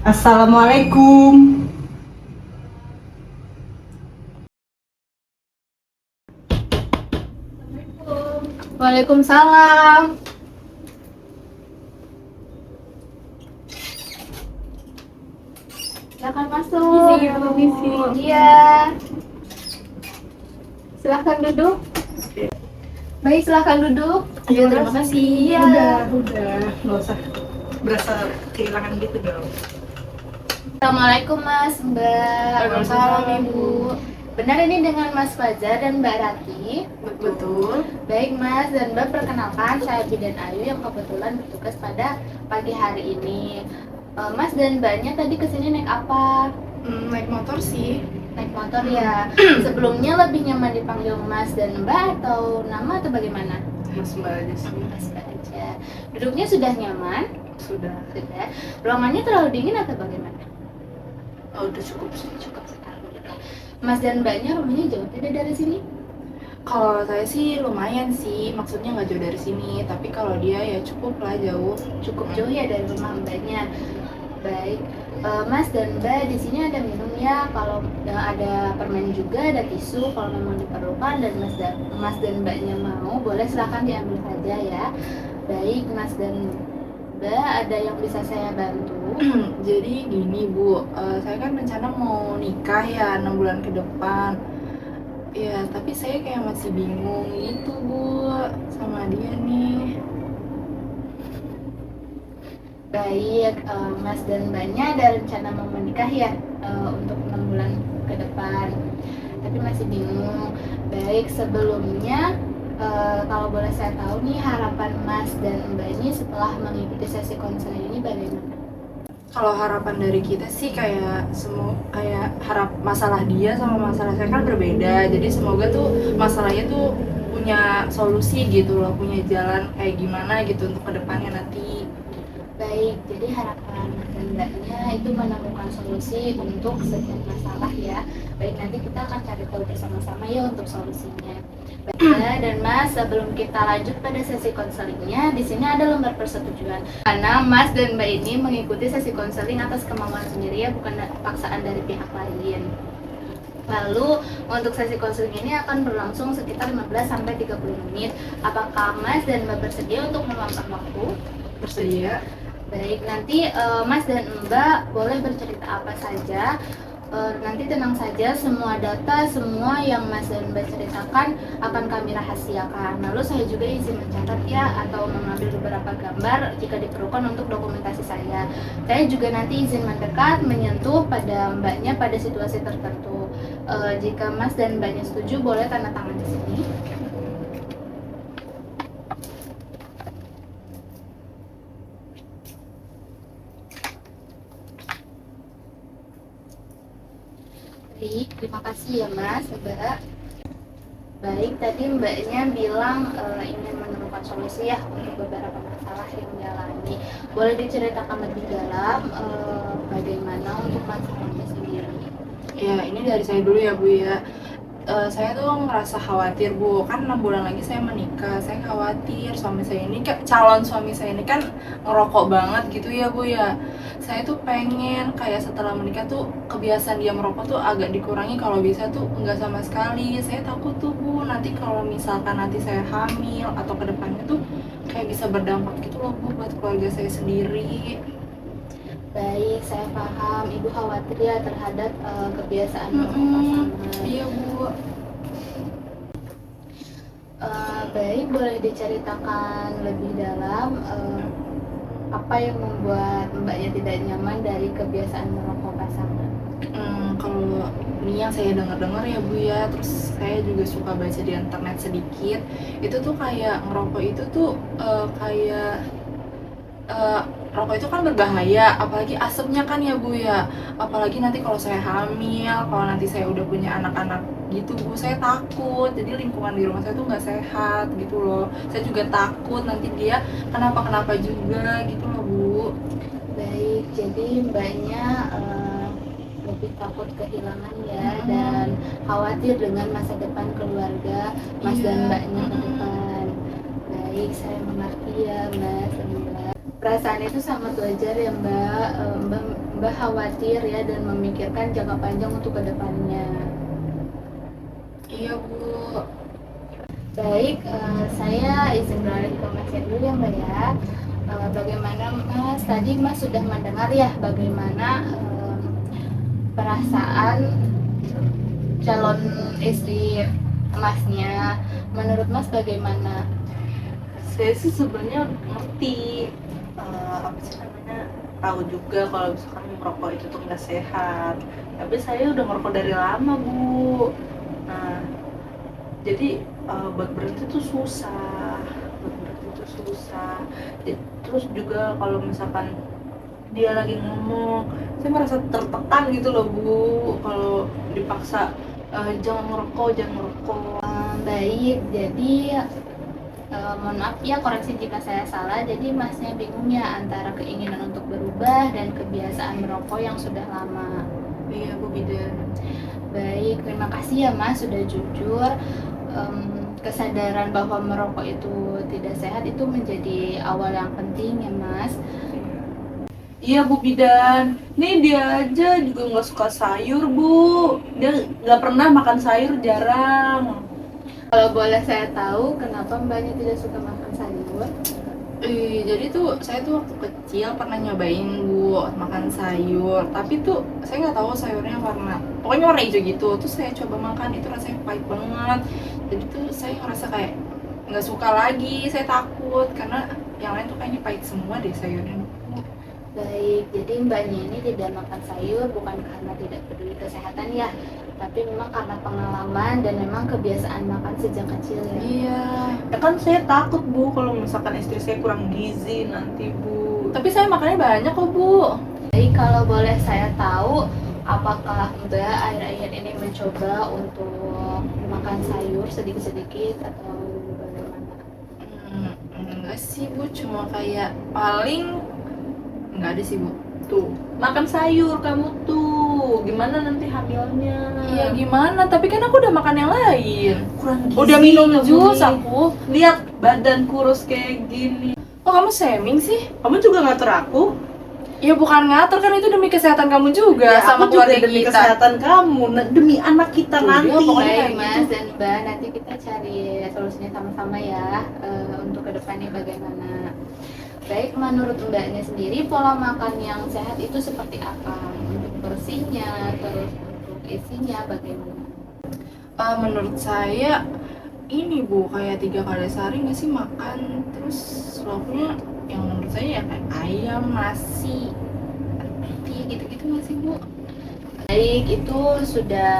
Assalamualaikum. Waalaikumsalam. Silakan masuk. Permisi. Iya. Silakan duduk. Baik, silakan duduk. Iya, terima kasih. Iya. Udah, nggak usah berasa kehilangan gitu dong. Assalamualaikum Mas, Mbak. Waalaikumsalam, Ibu. Benar ini dengan Mas Fajar dan Mbak Rati? Betul. Baik Mas dan Mbak, perkenalkan saya Bidan Ayu yang kebetulan bertugas pada pagi hari ini. Mas dan Mbaknya tadi kesini naik apa? Naik motor sih. Naik motor ya. Sebelumnya lebih nyaman dipanggil Mas dan Mbak atau nama atau bagaimana? Mas Mbak aja sih. Mas Mbak aja. Duduknya sudah nyaman? Sudah. Sudah. Ruangannya terlalu dingin atau bagaimana? Oh, udah cukup sih. Cukup sekali. Mas dan Mbaknya rumahnya jauh tidak dari sini? Kalau saya sih lumayan sih, maksudnya nggak jauh dari sini. Tapi kalau dia ya cukup lah jauh. Cukup jauh ya dari rumah Mbaknya. Baik. Mas dan Mbak di sini ada minum ya. Kalau ada permen juga, ada tisu kalau memang diperlukan, dan Mas dan Mbaknya mau, boleh silahkan diambil saja ya. Baik, Mas dan Mbak, ada yang bisa saya bantu? Jadi gini Bu, saya kan rencana mau nikah ya 6 bulan ke depan. Ya, tapi saya kayak masih bingung gitu Bu sama dia nih. Baik, Mas dan Mbaknya ada rencana mau menikah ya untuk 6 bulan ke depan, tapi masih bingung. Baik, sebelumnya kalau boleh saya tahu nih, harapan Mas dan Mbak ini setelah mengikuti sesi konseling ini bagaimana? Kalau harapan dari kita sih kayak harap masalah dia sama masalah saya kan berbeda. Jadi semoga tuh masalahnya tuh punya solusi gitu loh, punya jalan kayak gimana gitu untuk kedepannya nanti. Baik, jadi harapan Mas dan Mbaknya itu menemukan solusi untuk setiap masalah ya. Baik, nanti kita akan cari tahu bersama-sama ya untuk solusinya. Baik, Mbak dan Mas, sebelum kita lanjut pada sesi konselingnya, di sini ada lembar persetujuan. Karena Mas dan Mbak ini mengikuti sesi konseling atas kemauan sendiri ya, bukan paksaan dari pihak lain. Lalu untuk sesi konseling ini akan berlangsung sekitar 15-30 menit. Apakah Mas dan Mbak bersedia untuk meluangkan waktu? Bersedia? Baik, nanti Mas dan Mbak boleh bercerita apa saja. Nanti tenang saja, semua data, semua yang Mas dan Mbak ceritakan akan kami rahasiakan. Lalu saya juga izin mencatat ya, atau mengambil beberapa gambar jika diperlukan untuk dokumentasi saya. Saya juga nanti izin mendekat, menyentuh pada Mbaknya pada situasi tertentu. Jika Mas dan Mbaknya setuju, boleh tanda tangan di sini. Baik, terima kasih ya Mas, Mbak. Baik, tadi Mbaknya bilang ingin menemukan solusi ya untuk beberapa masalah yang dialami. Boleh diceritakan lebih dalam bagaimana untuk masalahnya sendiri? Ya, ini dari saya dulu ya Bu ya. Saya tuh ngerasa khawatir Bu, kan 6 bulan lagi saya menikah. Saya khawatir suami saya ini, calon suami saya ini kan ngerokok banget gitu ya Bu ya. Saya tuh pengen kayak setelah menikah tuh kebiasaan dia merokok tuh agak dikurangi, kalau bisa tuh enggak sama sekali. Saya takut tuh Bu, nanti kalau misalkan nanti saya hamil atau kedepannya tuh kayak bisa berdampak gitu loh Bu buat keluarga saya sendiri. Baik, saya paham. Ibu khawatir ya terhadap kebiasaan merokok pasangan. Iya Bu. Baik, boleh diceritakan lebih dalam apa yang membuat Mbaknya tidak nyaman dari kebiasaan merokok pasangan? Kalau ini yang saya dengar-dengar ya Bu ya, terus saya juga suka baca di internet sedikit. Itu tuh kayak ngerokok itu tuh rokok itu kan berbahaya, apalagi asapnya kan ya Bu ya. Apalagi nanti kalau saya hamil, kalau nanti saya udah punya anak-anak gitu Bu, saya takut. Jadi lingkungan di rumah saya tuh nggak sehat gitu loh. Saya juga takut nanti dia kenapa-kenapa juga gitu loh Bu. Baik, jadi Mbaknya lebih takut kehilangan ya, dan khawatir dengan masa depan keluarga Mas dan Mbaknya ke depan. Baik, saya mengerti ya Mas dan Mbak. Perasaan itu sangat wajar ya Mbak. Mbak Mbak khawatir ya dan memikirkan jangka panjang untuk kedepannya. Iya Bu. Baik, saya izin beralih ke Mas dulu ya Mbak ya. Bagaimana Mas, tadi Mas sudah mendengar ya bagaimana perasaan calon istri Masnya. Menurut Mas bagaimana? Saya sih sebenarnya ngerti, apa sih namanya, tahu juga kalau misalkan merokok itu tuh nggak sehat. Tapi saya udah ngerokok dari lama Bu. Nah, jadi buat berhenti tuh susah, Terus juga kalau misalkan dia lagi ngomong, saya merasa tertekan gitu loh Bu. Kalau dipaksa jangan ngerokok. Baik, jadi mohon maaf ya koreksi jika saya salah. Jadi Masnya bingung ya antara keinginan untuk berubah dan kebiasaan merokok yang sudah lama. Iya Bu Bidan. Baik, terima kasih ya Mas sudah jujur. Kesadaran bahwa merokok itu tidak sehat itu menjadi awal yang penting ya Mas. Iya Bu Bidan, nih dia aja juga nggak suka sayur Bu. Dia nggak pernah makan sayur, jarang. Kalau boleh saya tahu kenapa Mbaknya tidak suka makan sayur? Jadi tuh saya tuh waktu kecil pernah nyobain Bu makan sayur, tapi tuh saya nggak tahu sayurnya pokoknya warna hijau gitu. Terus saya coba makan, itu rasanya pahit banget. Jadi tuh saya ngerasa kayak nggak suka lagi, saya takut karena yang lain tuh kayaknya pahit semua deh sayurnya. Baik, jadi Mbaknya ini tidak makan sayur bukan karena tidak peduli kesehatan ya, tapi memang karena pengalaman dan memang kebiasaan makan sejak kecil ya. Iya. Ya kan saya takut Bu kalau misalkan istri saya kurang gizi nanti Bu. Tapi saya makannya banyak kok Bu. Jadi kalau boleh saya tahu, apakah Mbak akhir-akhir ini mencoba untuk makan sayur sedikit-sedikit atau bagaimana? Enggak sih Bu, cuma kayak paling enggak ada sih Bu. Tuh, makan sayur kamu tuh. Gimana nanti hamilnya? Iya gimana? Tapi kan aku udah makan yang lain. Kurang gizi. Udah minum kamu jus nih. aku. Lihat badan kurus kayak gini. Oh kamu shaming sih? Kamu juga ngatur aku? Ya bukan ngatur, kan itu demi kesehatan kamu juga Ya, sama aku juga keluarga demi kita. kesehatan kamu, demi anak kita Tuh, nanti. dia pokoknya Baik kayak Mas gitu. dan Mbak, nanti kita cari solusinya sama-sama ya untuk kedepannya bagaimana. Baik, menurut Mbaknya sendiri pola makan yang sehat itu seperti apa? Untuk porsinya, terus untuk isinya bagaimana? Menurut saya ini Bu, kayak 3 kali sehari nggak sih makan, terus lauknya yang menurut saya ya kayak ayam, nasi, roti gitu-gitu nggak sih Bu? Baik, itu sudah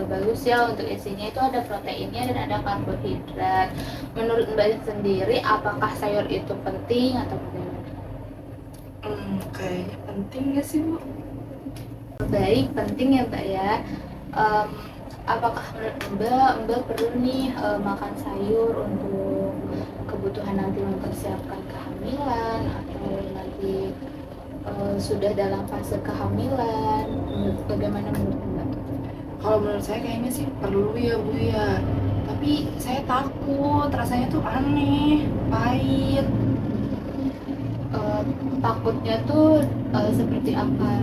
bagus ya. Untuk isinya itu ada proteinnya dan ada karbohidrat. Menurut Mbak sendiri, apakah sayur itu penting atau bagaimana? Kayaknya penting nggak sih Bu? Baik, penting ya Mbak ya. Apakah menurut Mbak perlu nih makan sayur untuk kebutuhan nanti mempersiapkan kehamilan atau nanti sudah dalam fase kehamilan? Bagaimana menurut Mbak? Kalau menurut saya kayaknya sih perlu ya Bu ya. Tapi saya takut, rasanya tuh aneh, pahit. Takutnya tuh seperti apa?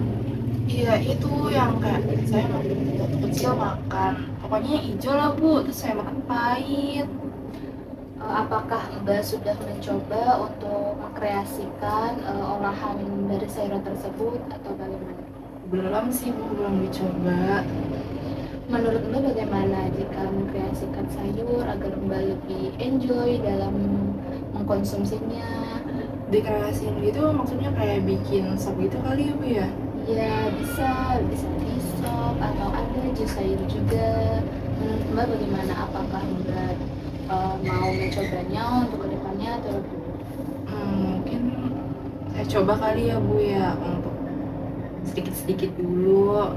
Iya itu yang kayak saya waktu kecil makan, pokoknya hijau lah Bu, terus saya makan pahit. Apakah Mbak sudah mencoba untuk mengkreasikan olahan dari sayuran tersebut atau bagaimana? Belum sih Bu, belum dicoba. Menurut Mbak bagaimana jika mengkreasikan sayur agar Mbak lebih enjoy dalam mengkonsumsinya? Dikreasiin gitu maksudnya kayak bikin sop gitu kali ya Bu ya? Ya bisa di sop atau ada jus sayur juga. Menurut Mbak bagaimana? Apakah Mbak mau mencobanya untuk kedepannya atau Mungkin saya coba kali ya Bu ya, untuk sedikit-sedikit dulu.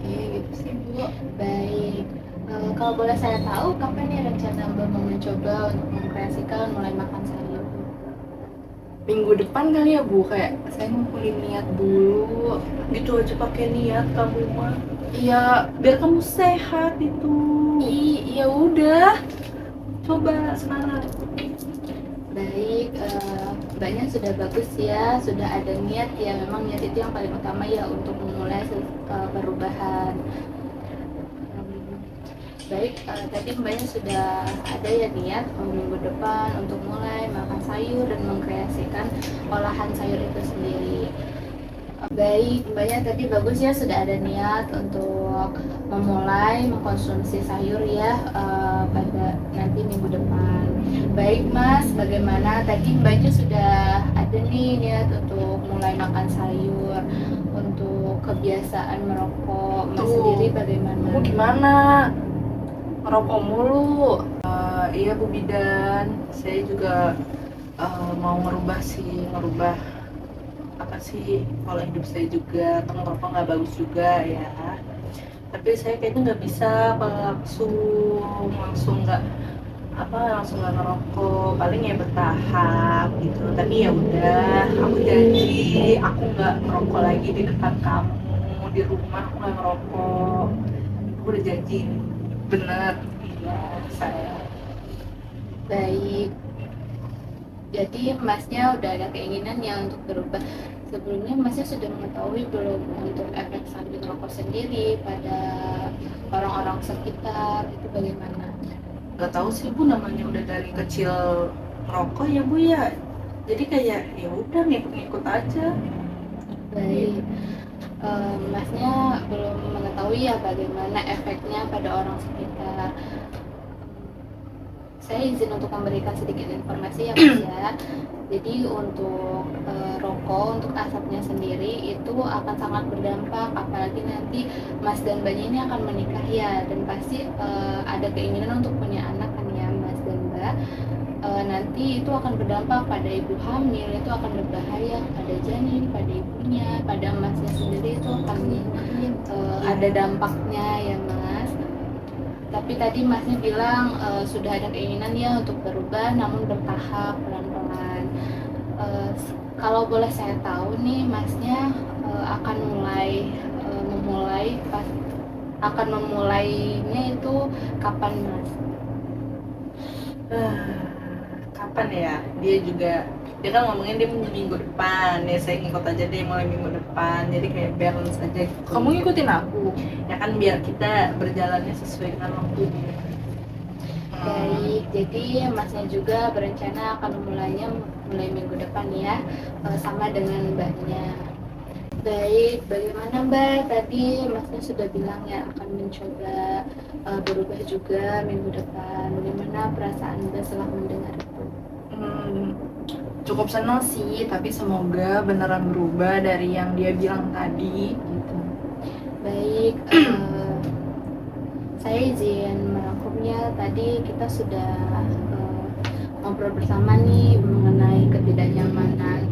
Iya gitu sih Bu. baik? Kalau boleh saya tahu kapan nih rencana Mbak mau mencoba untuk mengkreasikan mulai makan sayur? Minggu depan kali ya Bu, kayak saya ngumpulin niat dulu. Gitu aja pakai niat kamu mah. Iya, Biar kamu sehat itu. iya udah. Coba sekarang. Baik, mbaknya sudah bagus ya, sudah ada niat ya, memang niat itu yang paling utama ya untuk memulai perubahan. Baik, tadi mbaknya sudah ada ya niat minggu depan untuk mulai makan sayur dan mengkreasikan olahan sayur itu sendiri. Baik, mbaknya tadi bagus ya, sudah ada niat untuk memulai mengkonsumsi sayur ya pada nanti minggu depan. Baik mas, bagaimana tadi mbaknya sudah ada nih niat untuk mulai makan sayur, untuk kebiasaan merokok, mas Tuh. sendiri bagaimana? Kamu gimana? Ngerokok mulu. Iya Bu Bidan, saya juga mau ngerubah apa sih kalau hidup saya juga, kan ngerokok nggak bagus juga ya. Tapi saya kayaknya nggak bisa kalau langsung nggak ngerokok, paling ya bertahap gitu. Tapi ya udah, aku janji aku nggak ngerokok lagi di depan kamu, di rumah aku nggak ngerokok. Aku udah janji, bener. Iya saya. Baik, jadi masnya udah ada keinginan ya untuk berubah. Sebelumnya masnya sudah mengetahui belum untuk efek samping rokok sendiri pada orang-orang sekitar itu bagaimana? Gak tahu sih Bu, namanya udah dari kecil ngerokok ya Bu ya. Jadi kayak ya udah ngikut-ngikut aja. Baik, masnya belum mengetahui ya bagaimana efeknya pada orang sekitar. Saya izin untuk memberikan sedikit informasi ya mas ya. Jadi untuk rokok, untuk asapnya sendiri itu akan sangat berdampak, apalagi nanti mas dan mbaknya ini akan menikah ya, dan pasti ada keinginan untuk punya anak kan ya mas dan mbak. Nanti itu akan berdampak pada ibu hamil, itu akan berbahaya pada janin, pada ibunya, pada masnya sendiri itu akan ada dampaknya ya mas. Tapi tadi masnya bilang sudah ada keinginan ya untuk berubah, namun bertahap pelan-pelan. Kalau boleh saya tahu nih, masnya akan memulainya itu kapan mas? Kapan ya? Dia kan ngomongin dia minggu depan ya, saya ngikut aja deh mulai minggu depan, jadi kayak balance aja gitu. Kamu ngikutin aku ya kan, biar kita berjalannya sesuai dengan waktunya. Baik, jadi masnya juga berencana akan mulai minggu depan ya, sama dengan mbaknya. Baik, bagaimana mbak? Tadi masnya sudah bilang ya akan mencoba berubah juga minggu depan. Bagaimana perasaan mbak setelah mendengar itu? Cukup senang sih, tapi semoga beneran berubah dari yang dia bilang tadi gitu. Baik, saya izin merangkumnya. Tadi kita sudah ngobrol bersama nih mengenai ketidaknyamanan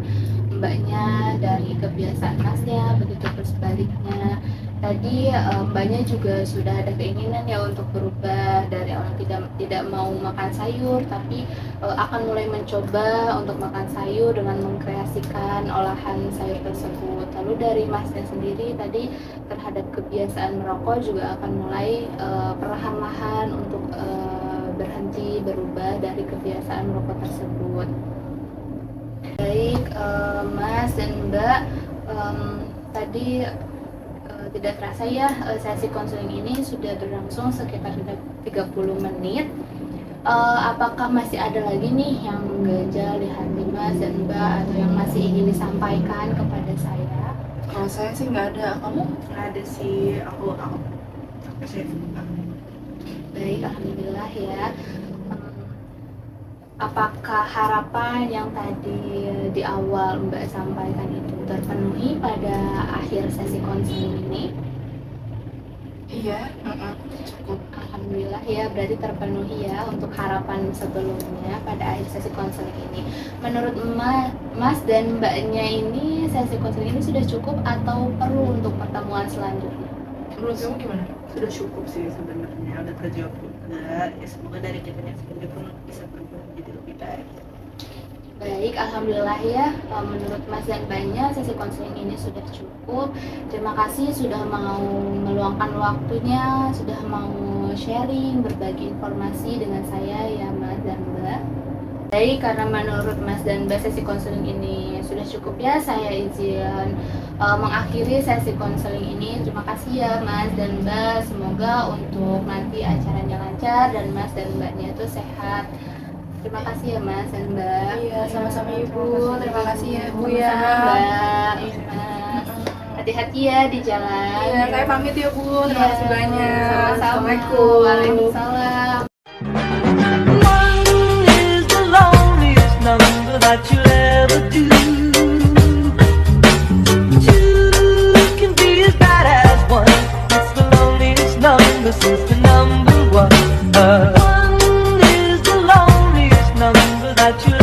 mbaknya dari kebiasaan masnya, begitu pun sebaliknya. Tadi mbaknya juga sudah ada keinginan ya untuk berubah dari orang tidak mau makan sayur, tapi akan mulai mencoba untuk makan sayur dengan mengkreasikan olahan sayur tersebut. Lalu dari masnya sendiri tadi terhadap kebiasaan merokok juga akan mulai perlahan-lahan untuk berhenti, berubah dari kebiasaan merokok tersebut. Baik, Mas dan Mbak, tadi tidak terasa ya sesi konseling ini sudah berlangsung sekitar 30 menit. Apakah masih ada lagi nih yang mengganjal di hati Mas dan Mbak atau yang masih ingin disampaikan kepada saya? Kalau saya sih nggak ada. Kamu? Nggak ada sih. Aku sih. Baik, alhamdulillah ya. Apakah harapan yang tadi di awal Mbak sampaikan itu terpenuhi pada akhir sesi konseling ini? Iya, cukup. Alhamdulillah ya, berarti terpenuhi ya untuk harapan sebelumnya pada akhir sesi konseling ini. Menurut Mas dan Mbaknya ini, sesi konseling ini sudah cukup atau perlu untuk pertemuan selanjutnya? Menurut kamu gimana? Sudah cukup sih sebenarnya, udah terjawab juga. Ya semoga dari kitanya sendiri pun bisa berubah jadi lebih baik. Baik, alhamdulillah ya. Menurut Mas dan Mbaknya sesi konseling ini sudah cukup. Terima kasih sudah mau meluangkan waktunya, sudah mau sharing, berbagi informasi dengan saya ya Mas dan Mbak. Baik, karena menurut Mas dan Mbak sesi konseling ini sudah cukup ya, saya izin mengakhiri sesi konseling ini. Terima kasih ya Mas dan Mbak, semoga untuk nanti acaranya lancar dan Mas dan Mbaknya itu sehat. Terima kasih ya Mas dan Mbak. Iya, sama-sama Ibu. Terima kasih ya Bu ya. Sama-sama Mbak. Iya, Mas. Hati-hati ya di jalan. Iya, saya pamit ya Bu. Terima kasih banyak. Sama-sama. Assalamualaikum. Waalaikumsalam. One is the loneliest number that you'll ever do. Two can be as bad as one. It's the loneliest number since the number one. One is the loneliest number that you'll